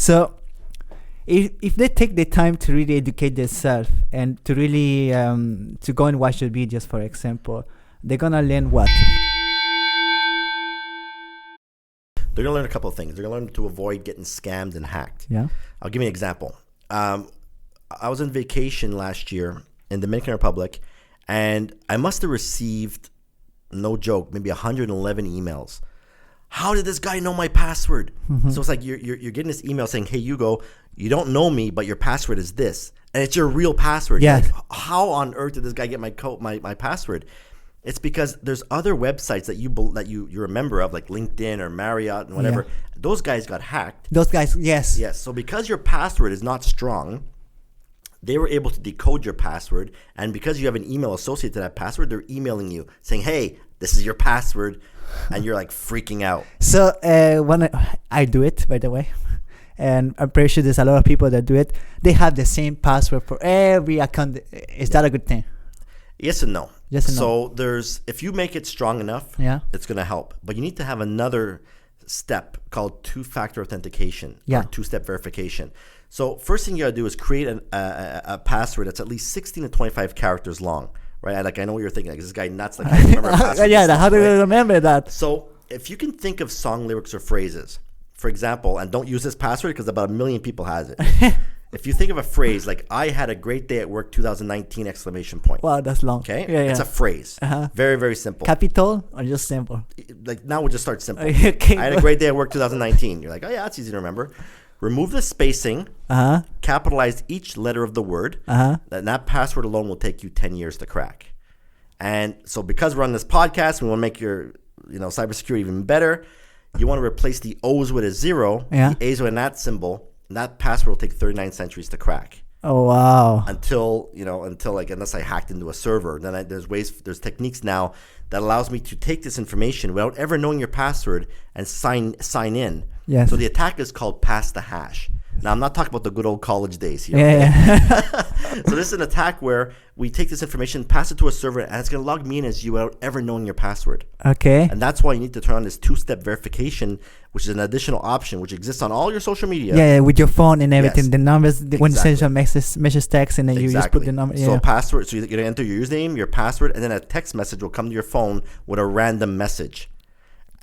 So if they take the time to really educate themselves and to really to go and watch the videos, for example, they're gonna learn what? They're gonna learn a couple of things. They're gonna learn to avoid getting scammed and hacked. Yeah. I'll give you an example. I was on vacation last year in the Dominican Republic, and I must have received, no joke, maybe 111 emails. How did this guy know my password? So it's like you're getting this email saying, "Hey, Hugo, you don't know me, but your password is this, and it's your real password." Yes. Like, how on earth did this guy get my password? It's because there's other websites that you're a member of, like LinkedIn or Marriott and whatever. Yeah. Those guys got hacked. Those guys, yes. Yes. So because your password is not strong, they were able to decode your password, and because you have an email associated to that password, they're emailing you saying, "Hey, this is your password," and you're like freaking out. So when I do it, by the way, and I'm pretty sure there's a lot of people that do it, they have the same password for every account. Is that a good thing? Yes and no. Yes and so if you make it strong enough, Yeah. it's going to help. But you need to have another step called two-factor authentication, Yeah. or two-step verification. So first thing you got to do is create a password that's at least 16 to 25 characters long, right? I know what you're thinking. Like, this guy nuts. Like, I remember a password. Yeah, how do you remember that? So if you can think of song lyrics or phrases, for example, and don't use this password because about 1 million people has it. If you think of a phrase like, "I had a great day at work 2019 exclamation point." Wow, that's long. Okay? Yeah, It's yeah. a phrase. Very, very simple. Capital or just simple? Like, now we'll just start simple. Okay. I had a great day at work 2019. You're like, "Oh yeah, that's easy to remember." Remove the spacing. Capitalize each letter of the word. And that password alone will take you 10 years to crack. And so because we're on this podcast, we want to make your cybersecurity even better. You want to replace the O's with a 0, Yeah. the A's with an @ symbol, and that password will take 39 centuries to crack. Oh, wow. Until unless I hacked into a server. Then there's techniques now that allows me to take this information without ever knowing your password and sign in. Yes. So the attack is called pass the hash. Now, I'm not talking about the good old college days here. Yeah. So this is an attack where we take this information, pass it to a server, and it's going to log me in as you without ever knowing your password. Okay. And that's why you need to turn on this two-step verification, which is an additional option, which exists on all your social media. Yeah, with your phone and everything. Yes. The numbers, when you send Exactly. some message text, and then you just put the number. Yeah. So password. So you're going to enter your username, your password, and then a text message will come to your phone with a random message,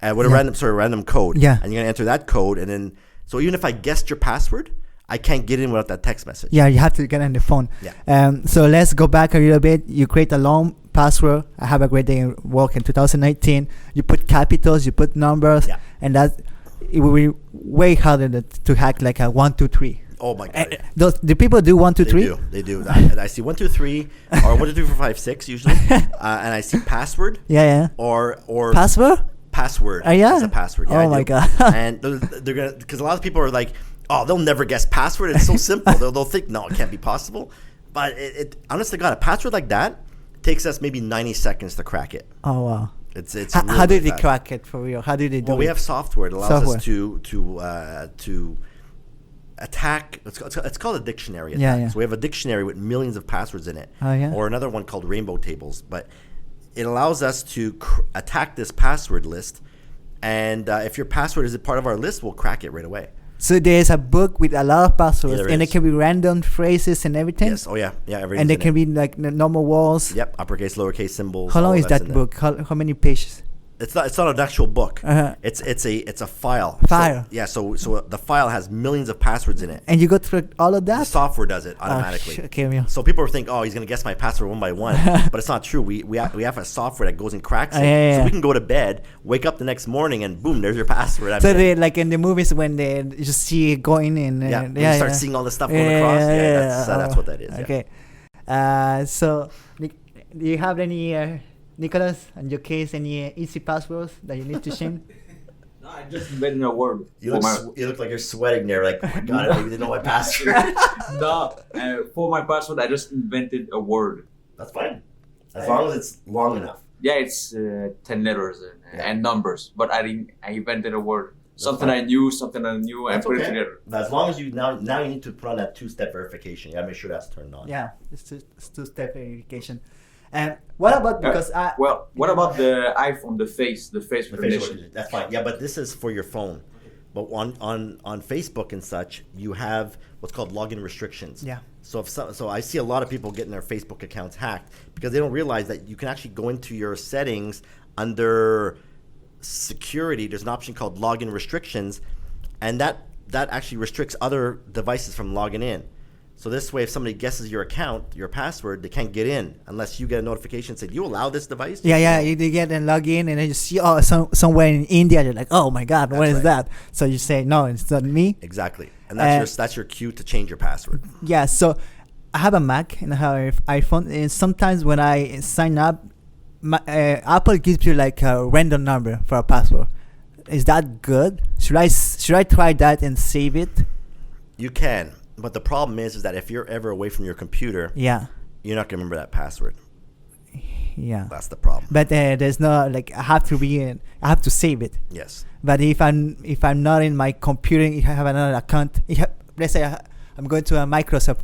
with a random code. Yeah. And you're going to enter that code, and then so even if I guessed your password, I can't get in without that text message. Yeah, you have to get on the phone. Yeah. So let's go back a little bit. You create a long password. I have a great day at work in 2019. You put capitals, you put numbers, Yeah. and it will be way harder to hack, like a 1, 2, 3. Oh my God. Do people do 1, 2, 3? They do. I see 1, 2, 3, or 1, 2, 3, 4, 5, 6 usually, and I see password. Yeah. Or Password? Password. Yeah. As a password. Yeah, Oh I my do. God. And they're gonna, because a lot of people are like, "Oh, they'll never guess password. It's so simple." They'll think, "No, it can't be possible." But it honest to God, a password like that takes us maybe 90 seconds to crack it. Oh wow. It's How really did they fast. crack it for real? How did they do Well, it? we have software that allows us to attack. It's called a dictionary attack. Yeah. So we have a dictionary with millions of passwords in it. Oh, yeah? Or another one called rainbow tables. But it allows us to attack this password list. And if your password is a part of our list, we'll crack it right away. So there's a book with a lot of passwords, There and is. it can be random phrases and everything. Yes. Oh yeah. Yeah. Everything's And they in can it. be like normal walls. Yep. Uppercase, lowercase symbols. How all long of is that's that in book? How many pages? It's not an actual book. Uh-huh. It's a file. File. So the file has millions of passwords in it. And you go through all of The that? software does it automatically. Okay, yeah. So people think, "Oh, he's gonna guess my password one by one," but it's not true. We have a software that goes and cracks it, Yeah. so we can go to bed, wake up the next morning, and boom, there's your password. So they, like in the movies when they just see it going in. when you start seeing all the stuff going across. That's what that is. Yeah. Okay. So do you have any, Nicholas, in your case, any easy passwords that you need to share? No, I just invented a word. You look like you're sweating there. Like, oh my God, I don't even know my password. No, for my password, I just invented a word. That's fine, as long as it's long enough. Yeah, it's 10 letters and numbers, but I invented a word. Something fine. I knew, something I knew, and That's put it okay. together. But as long as you now you need to put on that two-step verification. You gotta make sure that's turned on. Yeah, it's two-step verification. And what about, because what about the iPhone, the face The facial recognition? recognition, that's fine. Yeah, but this is for your phone. But on Facebook and such, you have what's called login restrictions. Yeah. So I see a lot of people getting their Facebook accounts hacked because they don't realize that you can actually go into your settings under security. There's an option called login restrictions, and that actually restricts other devices from logging in. So this way, if somebody guesses your account, your password, they can't get in unless you get a notification saying, "Do you allow this device?" Yeah. You get and log in, and then you see somewhere in India. You're like, oh my God, what is that? So you say, no, it's not me. Exactly, and that's your cue to change your password. Yeah. So I have a Mac and I have an iPhone, and sometimes when I sign up, Apple gives you like a random number for a password. Is that good? Should I try that and save it? You can. But the problem is that if you're ever away from your computer, Yeah. you're not gonna remember that password. Yeah. That's the problem. But there's no like I have to save it. Yes. But if I'm not in my computer, if I have another account, let's say I'm going to a Microsoft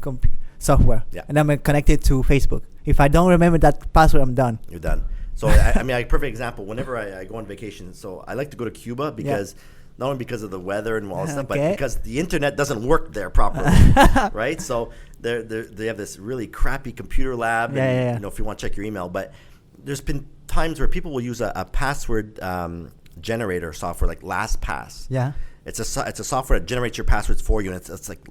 software, Yeah. and I'm connected to Facebook. If I don't remember that password, I'm done. You're done. So I mean, a perfect example. Whenever I go on vacation, so I like to go to Cuba because not only because of the weather and all that stuff, but Okay. because the internet doesn't work there properly, right? So they have this really crappy computer lab, and, you know, if you want to check your email. But there's been times where people will use a password generator software like LastPass. Yeah. It's a software that generates your passwords for you, and it's like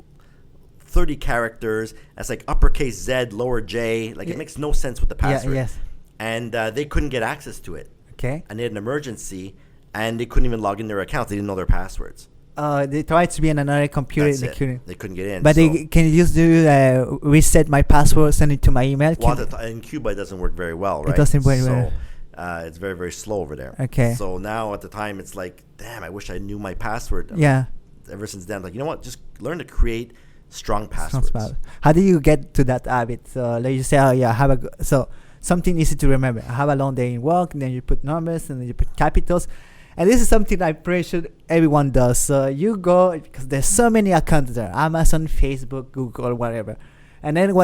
30 characters. It's like uppercase Z, lower J. Like it makes no sense with the password. Yes. And they couldn't get access to it. Okay. And they had an emergency, and they couldn't even log in their account. They didn't know their passwords. They tried to be on another computer. That's They it. couldn't. They couldn't get in. But so, can you just do reset my password, send it to my email? well, in Cuba, it doesn't work very well, right? doesn't work well. So it's very, very slow over there. Okay. So now at the time, it's like, damn, I wish I knew my password. Yeah. Ever since then, like, you know what? Just learn to create strong passwords. How do you get to that habit? So like you say, oh yeah, so something easy to remember. I have a long day in work, and then you put numbers, and then you put capitals. And this is something I'm pretty sure everyone does. So you go, because there's so many accounts there, Amazon, Facebook, Google, whatever. And then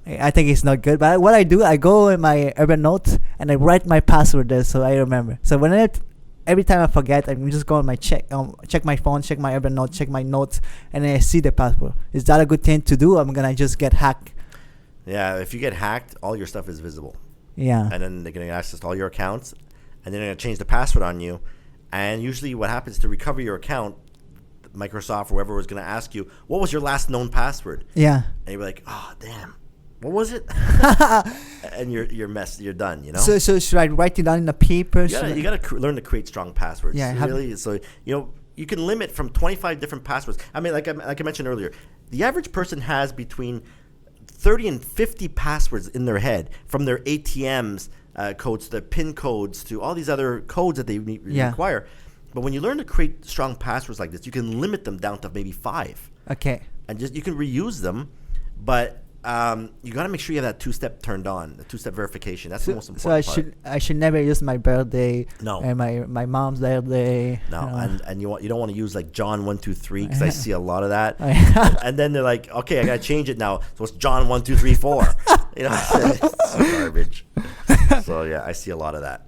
I think it's not good, but what I do, I go in my Evernote and I write my password there so I remember. So every time I forget, I'm just go on my check my phone, check my Evernote, check my notes, and then I see the password. Is that a good thing to do? I'm gonna just get hacked. Yeah, if you get hacked, all your stuff is visible. Yeah. And then they're going to access all your accounts, and they're going to change the password on you. And usually what happens to recover your account, Microsoft or whoever was going to ask you, what was your last known password? Yeah. And you're like, oh, damn. What was it? And you're messed. You're done, you know? So should I write it down in a paper? You got to learn to create strong passwords. Yeah. So, you know, you can limit from 25 different passwords. I mean, like I mentioned earlier, the average person has between 30 and 50 passwords in their head, from their ATMs codes to their PIN codes to all these other codes that they require. But when you learn to create strong passwords like this, you can limit them down to maybe 5. Okay. And you can reuse them, but you got to make sure you have that 2-step turned on, the 2-step verification. That's the most important part. So I should never use my birthday. No. And my mom's birthday. No, and you don't want to use like John 123 because I see a lot of that. And then they're like, okay, I gotta change it now, so it's John 1 2 3 4. You know, it's garbage. So yeah, I see a lot of that.